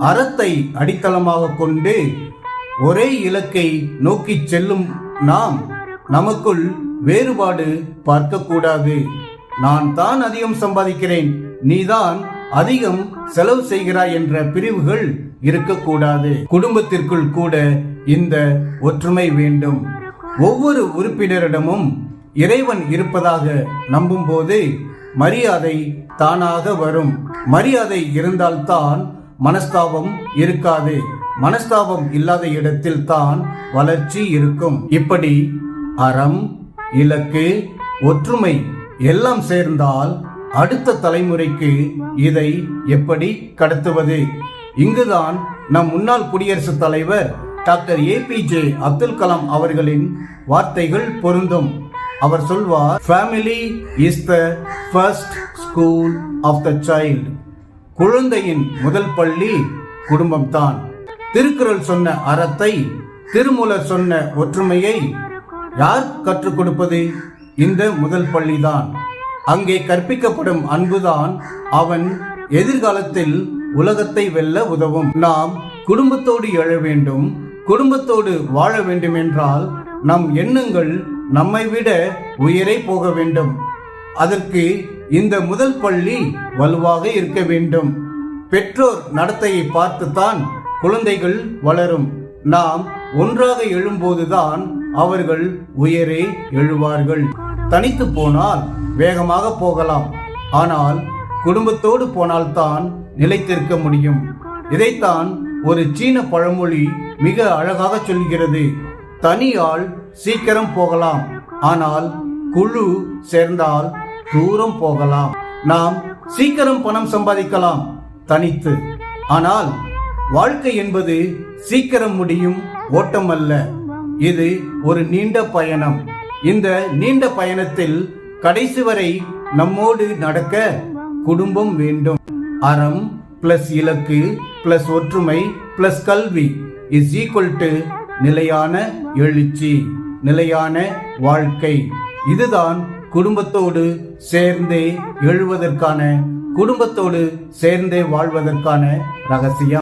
அறத்தை அடித்தளமாக கொண்டு ஒரே இலக்கை நோக்கி செல்லும் நாம் நமக்குள் வேறுபாடு பார்க்கக்கூடாது. நான் தான் அதிகம் சம்பாதிக்கிறேன், நீதான் அதிகம் செலவு செய்கிறாய் என்ற பிரிவுகள் இருக்கக்கூடாது. குடும்பத்திற்குள் கூட இந்த ஒற்றுமை வேண்டும். ஒவ்வொரு உறுப்பினரிடமும் இறைவன் இருப்பதாக நம்பும் போது மரியாதை தானாக வரும். மரியாதை இருந்தால்தான் மனஸ்தாபம் இருக்காது. மனஸ்தாபம் இல்லாத இடத்தில் தான் வளர்ச்சி இருக்கும். இப்படி அறம், இலக்கு, ஒற்றுமை எல்லாம் சேர்ந்தால் அடுத்த தலைமுறைக்கு இதை எப்படி கடத்துவது? இங்குதான் நம் முன்னாள் குடியரசுத் தலைவர் டாக்டர் APJ அப்துல் கலாம் அவர்களின் வார்த்தைகள் பொருந்தும். அவர் சொல்வார், family is the first school of the child. குழந்தையின் முதல் பள்ளி குடும்பம்தான். திருக்குறள் சொன்ன அறத்தை, திருமூலர் சொன்ன ஒற்றுமையை யார் கற்றுக் கொடுப்பது? இந்த முதல் பள்ளிதான். அங்கே கற்பிக்கப்படும் அன்புதான் அவன் எதிர்காலத்தில் உலகத்தை வெல்ல உதவும். நாம் குடும்பத்தோடு எழ வேண்டும், குடும்பத்தோடு வாழ வேண்டும் என்றால் நம் எண்ணங்கள் நம்மை விட உயரே போக வேண்டும். அதற்கு இந்த முதல் பள்ளி வலுவாக இருக்க வேண்டும். பெற்றோர் நடத்தையை பார்த்துத்தான் குழந்தைகள் வளரும். நாம் ஒன்றாக எழும்போதுதான் அவர்கள் உயரே எழுவார்கள். தனித்து போனால் வேகமாக போகலாம், ஆனால் குடும்பத்தோடு போனால்தான் நிலைத்திருக்க முடியும். இதைத்தான் ஒரு சீன பழமொழி மிக அழகாக சொல்கிறது. தனியால் சீக்கிரம் போகலாம், ஆனால் குழு சேர்ந்தால் தூரம் போகலாம். நாம் சீக்கிரம் பணம் சம்பாதிக்கலாம் தனித்து, ஆனால் வாழ்க்கை என்பது சீக்கிரம் முடியும் ஓட்டம் அல்ல. இது ஒரு நீண்ட பயணம். இந்த நீண்ட பயணத்தில் கடைசி வரை நம்மோடு நடக்க குடும்பம் வேண்டும். அறம் பிளஸ் இலக்கு பிளஸ் ஒற்றுமை பிளஸ் கல்வி இஸ் ஈக்குவல் டு நிலையான எழுச்சி, நிலையான வாழ்க்கை. இதுதான் குடும்பத்தோடு சேர்ந்தே எழுவதற்கான, குடும்பத்தோடு சேர்ந்தே வாழ்வதற்கான ரகசியம்.